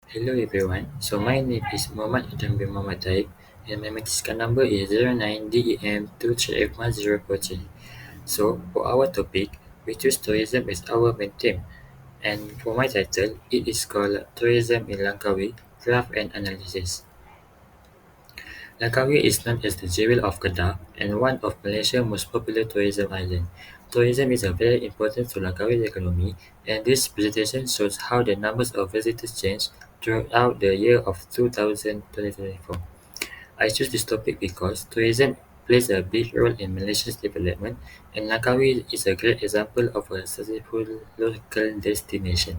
Hello everyone. My name is Muhammad Adam bin Muhammad Taib and my Mexican number is 09DEM23F1043. For our topic, we choose tourism as our main theme. And for my title, it is called Tourism in Langkawi, Graph and Analysis. Langkawi is known as the jewel of Kedah and one of Malaysia's most popular tourism islands. Tourism is a very important to Langkawi's economy, and this presentation shows how the numbers of visitors change throughout the year of 2024. I choose this topic because tourism plays a big role in Malaysia's development, and Langkawi is a great example of a successful local destination.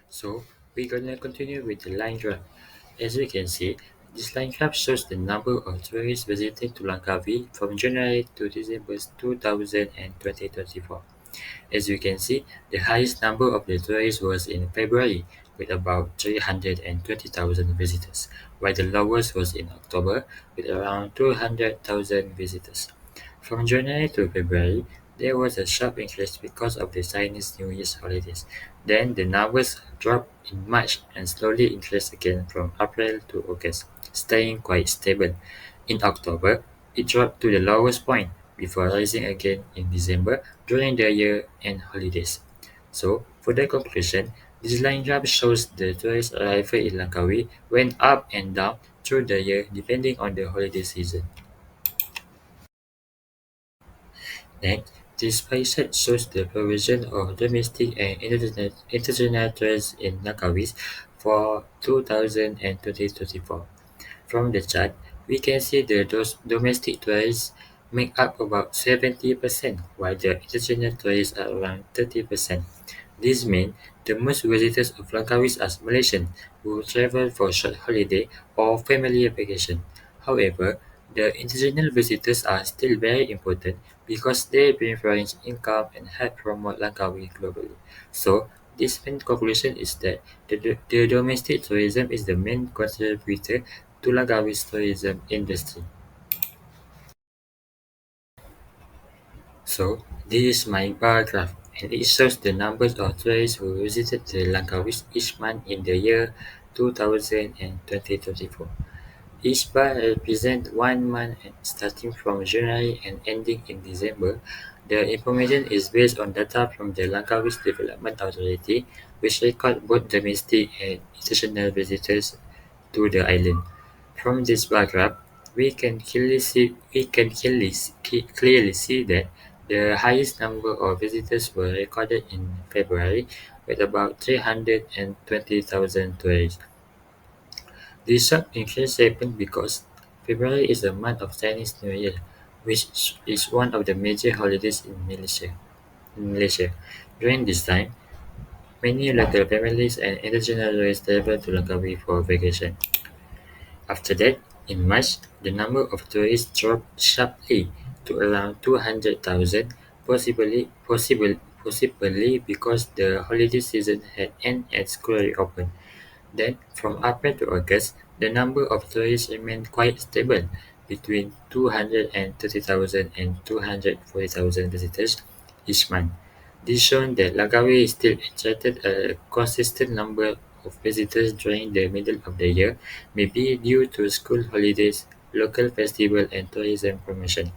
So, we're gonna continue with the line graph. As we can see, this line graph shows the number of tourists visiting to Langkawi from January to December 2000 and 2024. As you can see, the highest number of the tourists was in February with about 320,000 visitors, while the lowest was in October with around 200,000 visitors. From January to February, there was a sharp increase because of the Chinese New Year's holidays. Then the numbers dropped in March and slowly increased again from April to August, staying quite stable. In October, it dropped to the lowest point before rising again in December during the year-end holidays. So, for the conclusion, this line graph shows the tourist arrival in Langkawi went up and down through the year depending on the holiday season. Next, this pie chart shows the provision of domestic and international tourists in Langkawi for 2000 and 2024. From the chart, we can see the domestic tourists make up about 70%, while the international tourists are around 30%. This means the most visitors of Langkawi are Malaysians who travel for short holiday or family vacation. However, the international visitors are still very important because they bring foreign income and help promote Langkawi globally. So, this main conclusion is that the domestic tourism is the main contributor to Langkawi's tourism industry. So, this is my bar graph, and it shows the numbers of tourists who visited the Langkawi each month in the year 2000 and 2024. Each bar represents 1 month starting from January and ending in December. The information is based on data from the Langkawi Development Authority, which record both domestic and international visitors to the island. From this bar graph, we can clearly see that the highest number of visitors were recorded in February, with about 320,000 tourists. This sharp increase happened because February is a month of Chinese New Year, which is one of the major holidays in Malaysia. During this time, many local families and international tourists travel to Langkawi for vacation. After that, in March, the number of tourists dropped sharply to around 200,000, possibly because the holiday season had ended and school reopened. Then, from April to August, the number of tourists remained quite stable, between 230,000 and 240,000 visitors each month. This shows that Langkawi still attracted a consistent number of visitors during the middle of the year, maybe due to school holidays, local festival, and tourism promotion.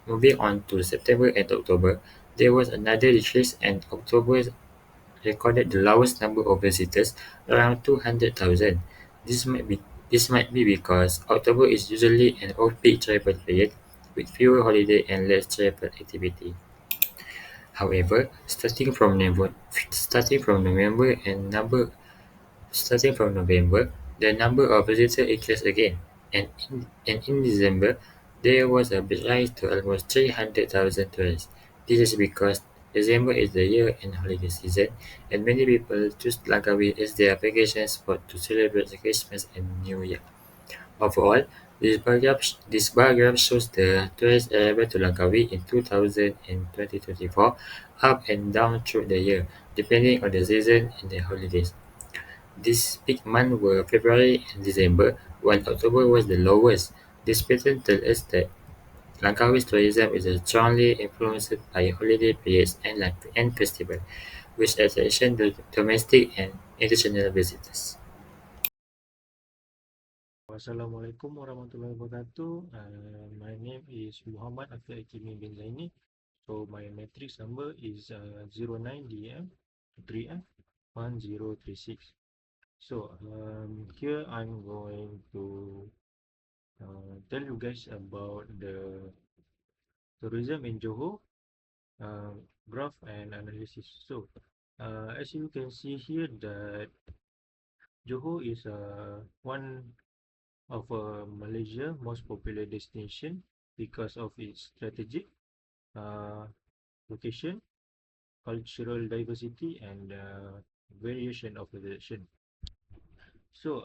Moving on to September and October, there was another decrease, and October recorded the lowest number of visitors, around 200,000. This might be this might be because October is usually an off-peak travel period with fewer holiday and less travel activity. However, starting from November, the number of visitors increased again, and in December, there was a big rise to almost 300,000 tourists. This is because December is the year-end holiday season, and many people choose Langkawi as their vacation spot to celebrate Christmas and New Year. Overall, this bar graph shows the tourist arrival to Langkawi in 2000 and 2024, up and down through the year, depending on the season and the holidays. These peak months were February and December, while October was the lowest. This pattern tells us that Langkawi's tourism is strongly influenced by holiday periods and festivals, which attract domestic and international visitors. Wassalamualaikum warahmatullahi wabarakatuh. My name is Muhammad Afiq Hakimi bin Zaini. So my matrix number is 09DM 3F 1036. So here I'm going to tell you guys about the tourism in Johor, uh, graph and analysis. So as you can see here that Johor is one of Malaysia most popular destination because of its strategic uh, location, cultural diversity, and variation of vegetation. So,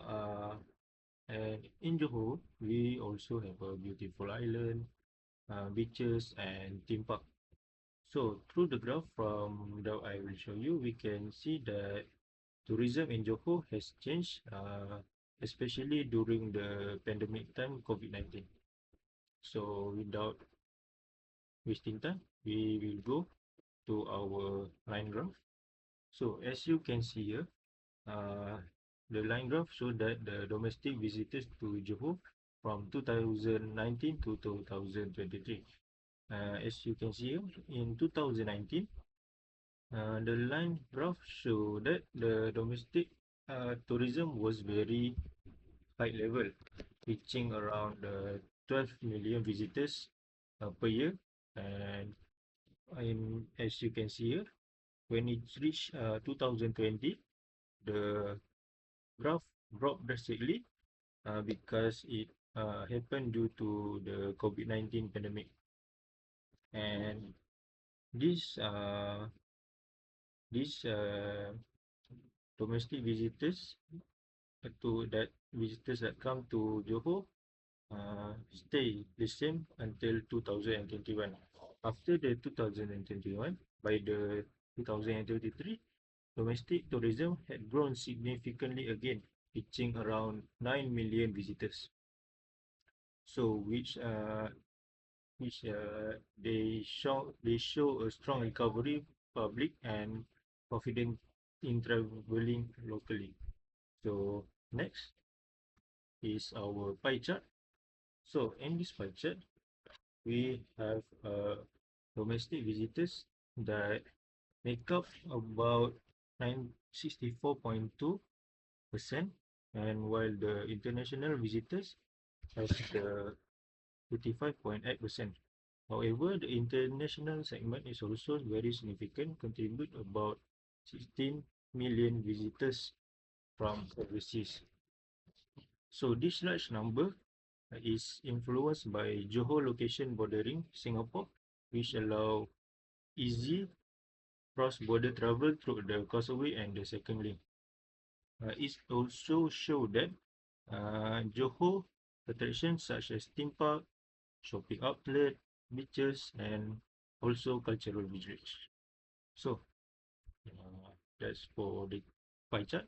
and in Johor, we also have a beautiful island, beaches, and theme park. So, through the graph from that I will show you, we can see that tourism in Johor has changed, especially during the pandemic time, COVID-19. So, without wasting time, we will go to our line graph. So as you can see here, uh, the line graph show that the domestic visitors to Johor from 2019 to 2023. As you can see here, in 2019, the line graph show that the domestic tourism was very high level, reaching around 12 million visitors per year. And as you can see here, when it reached 2020, the graph dropped drastically because it happened due to the COVID-19 pandemic. And these uh, these domestic visitors visitors that come to Johor stay the same until 2021. After the 2021, by the 2023, domestic tourism had grown significantly again, reaching around 9 million visitors. So, which they show a strong recovery, public and confident in traveling locally. So, next is our pie chart. So, in this pie chart, we have domestic visitors that make up about 64.2%, and while the international visitors has the 55.8%. However, the international segment is also very significant, contribute about 16 million visitors from overseas. So this large number is influenced by Johor location bordering Singapore, which allow easy cross-border travel through the causeway and the second link. It also show that Johor attractions such as theme park, shopping outlet, beaches, and also cultural village. So that's for the pie chart.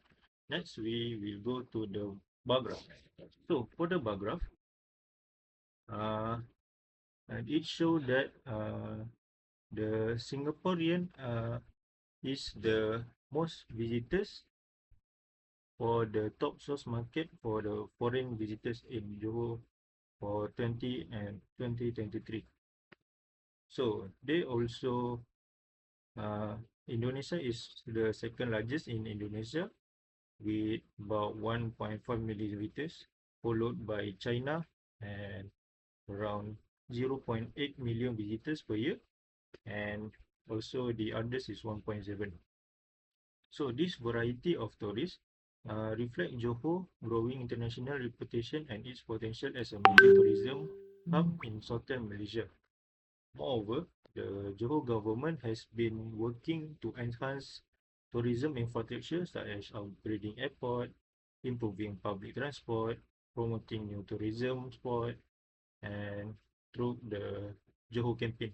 Next, we will go to the bar graph. So for the bar graph, uh, and it show that the Singaporean is the most visitors for the top source market for the foreign visitors in Johor for 20 and 2023. So they also Indonesia is the second largest in Indonesia with about 1.5 million visitors, followed by China and around 0.8 million visitors per year, and also the others is 1.7. So this variety of tourists reflect Johor growing international reputation and its potential as a major tourism hub in southern Malaysia. Moreover, the Johor government has been working to enhance tourism infrastructure such as upgrading airport, improving public transport, promoting new tourism spot, and through the Johor campaign.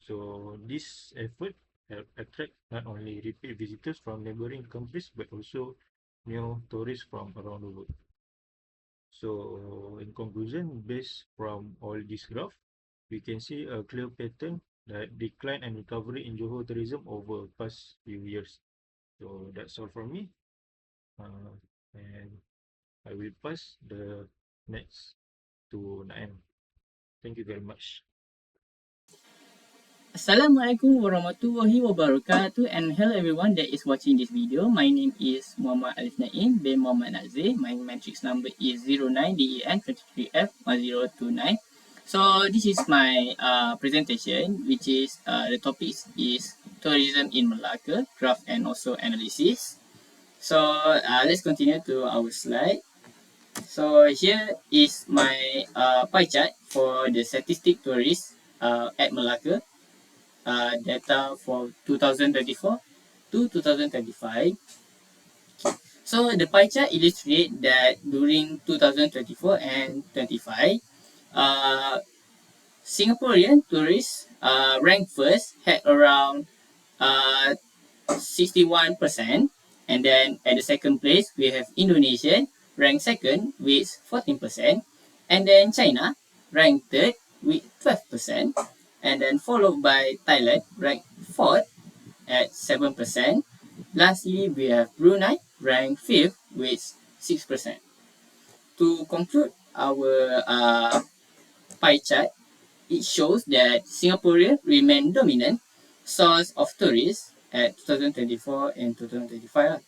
So this effort help attract not only repeat visitors from neighboring countries but also new tourists from around the world. So in conclusion, based from all this graph, we can see a clear pattern that decline and recovery in Johor tourism over past few years. So that's all from me. And I will pass the next to Naim. Thank you very much. Assalamualaikum warahmatullahi wabarakatuh, and hello everyone that is watching this video. My name is Muhammad Alif Naim bin Muhammad Nazir. My matrix number is 09DEN23F1029. So this is my presentation, which is the topic is tourism in Malacca, graph and also analysis. So let's continue to our slide. So here is my pie chart for the statistic tourists at Malacca, data for 2024 to 2025. So the pie chart illustrates that during 2024 and 25, uh, Singaporean tourists ranked first, had around uh, 61%. And then at the second place, we have Indonesia ranked second with 14%. And then China ranked third with 12%. And then followed by Thailand ranked fourth at 7%. Lastly, we have Brunei ranked fifth with 6%. To conclude our pie chart, it shows that Singaporean remain dominant source of tourists at 2024 and 2025.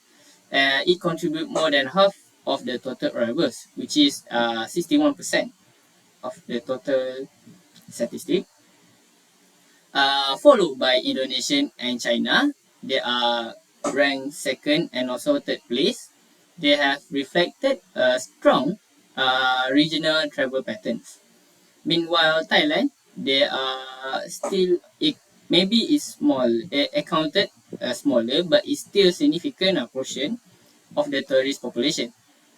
It contribute more than half of the total arrivals, which is 61% of the total statistic. Followed by Indonesia and China. They are ranked second and also third place. They have reflected a strong regional travel patterns. Meanwhile, Thailand, they are still, it maybe is small, accounted smaller, but it's still significant portion of the tourist population.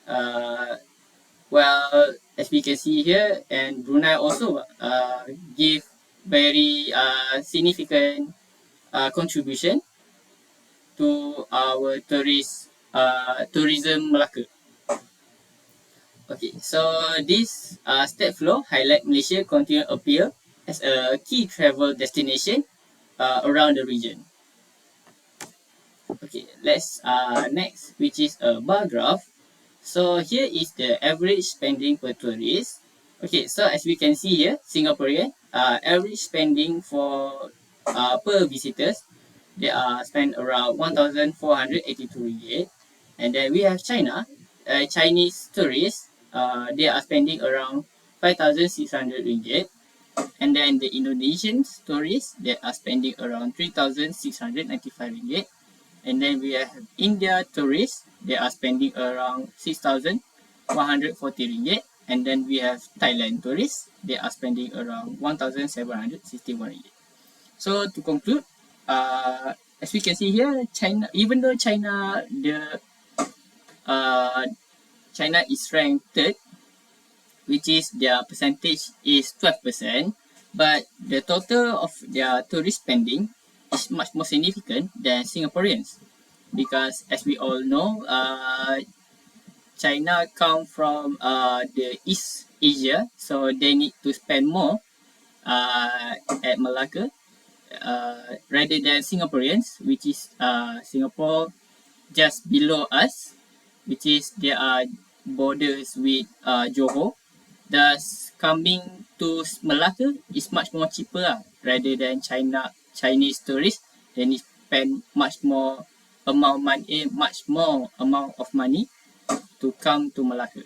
Uh, well, as we can see here, and Brunei also give very significant contribution to our tourism Malacca. Okay, so this step flow highlight Malaysia continue appear as a key travel destination around the region. Okay, let's next, which is a bar graph. So here is the average spending per tourist. Okay, so as we can see here, Singaporean average spending for per visitors, they are spend around 1,482 ringgit. And then we have China, Chinese tourists, they are spending around 5,600 ringgit. And then the Indonesian tourists, they are spending around 3,695 ringgit. And then we have India tourists, they are spending around 6,140 ringgit. And then we have Thailand tourists, they are spending around 1,761 ringgit. So to conclude, as we can see here, China, even though uh, China is ranked third, which is their percentage is 12%, but the total of their tourist spending is much more significant than Singaporeans, because as we all know, China come from the East Asia, so they need to spend more at Malacca rather than Singaporeans, which is Singapore just below us, which is there are borders with Johor. Thus, coming to Malacca is much more cheaper rather than Chinese tourists. They need spend much more amount of money to come to Malacca.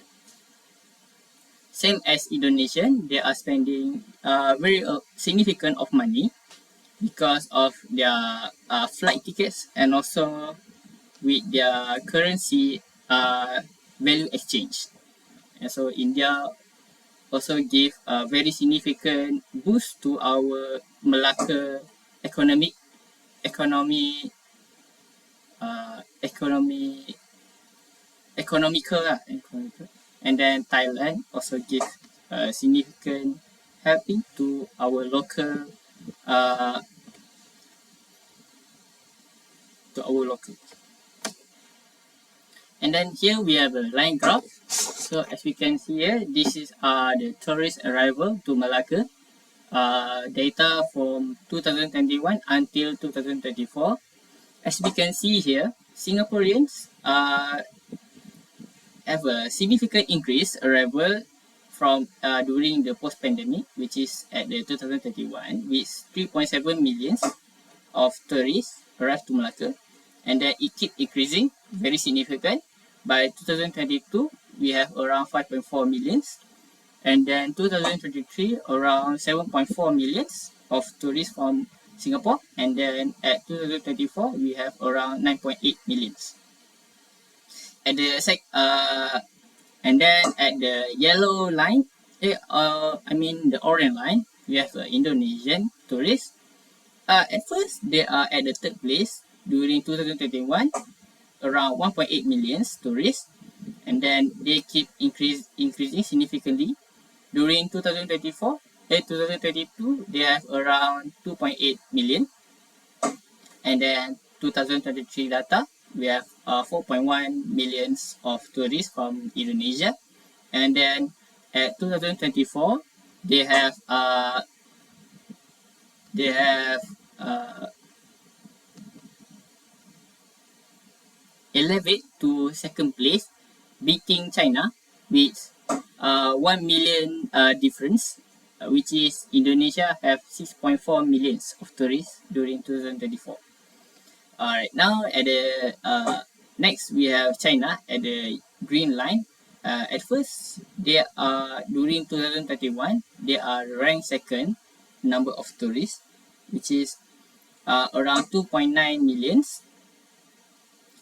Same as Indonesian, they are spending very significant of money because of their flight tickets and also with their currency value exchange. And so India also gave a very significant boost to our Malacca economy economy economical economical. And then Thailand also give significant helping to our local uh, to our local. And then here we have a line graph. So as we can see here, this is the tourist arrival to Malacca data from 2021 until 2024. As we can see here, Singaporeans have a significant increase arrival from during the post-pandemic, which is at the 2021, with 3.7 millions of tourists arrived to Malacca, and then it keep increasing very significant. By 2022, we have around 5.4 millions, and then 2023 around 7.4 millions of tourists from Singapore, and then at 2024 we have around 9.8 millions. At the and then at the yellow line, the orange line, we have Indonesian tourists. At first, they are at the third place during 2021, around 1.8 millions tourists, and then they keep increasing significantly. During 2022, they have around 2.8 million, and then 2023 data, we have 4.1 millions of tourists from Indonesia, and then at 2024, they have uh, elevate to second place, beating China with 1 million difference, which is Indonesia have 6.4 millions of tourists during 2024. Alright, now at the next we have China at the green line. At first, they are during 2021, they are ranked second number of tourists, which is around 2.9 millions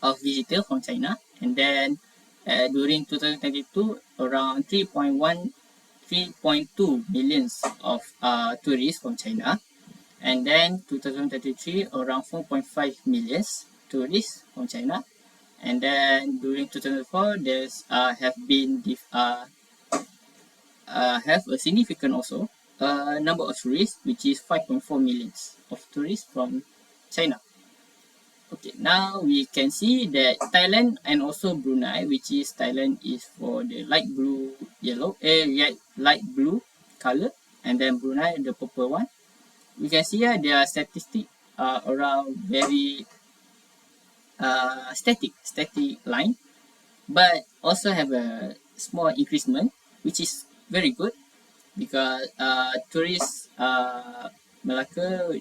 of visitors from China, and then during 2022, around 3.2 millions of tourists from China, and then 2023 around 4.5 millions tourists from China, and then during 2004 there's have been have a significant also number of tourists, which is 5.4 millions of tourists from China. Okay, now we can see that Thailand and also Brunei, which is Thailand is for the light blue yellow, light blue color, and then Brunei the purple one. We can see here their statistics are around very static line, but also have a small increasement, which is very good because tourist Malacca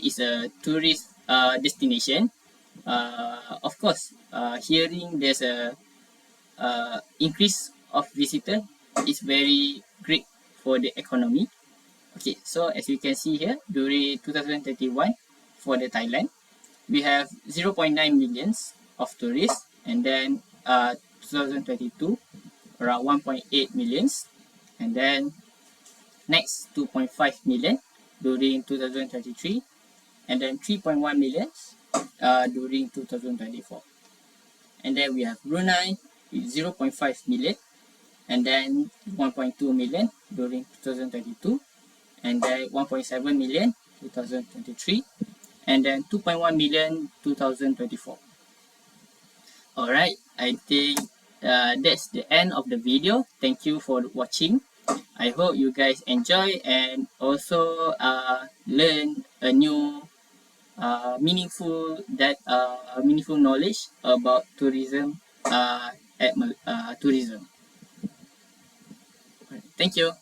is a tourist destination. Of course, hearing there's a increase of visitor is very great for the economy. Okay, so as you can see here, during 2021 for the Thailand, we have 0.9 millions of tourists, and then 2022 around 1.8 millions, and then next 2.5 million during 2023, and then 3.1 millions during 2024. And then we have Brunei with 0.5 million, and then 1.2 million during 2022, and then 1.7 million 2023, and then 2.1 million 2024. Alright, I think that's the end of the video. Thank you for watching. I hope you guys enjoy and also learn a new meaningful knowledge about tourism at tourism. Thank you.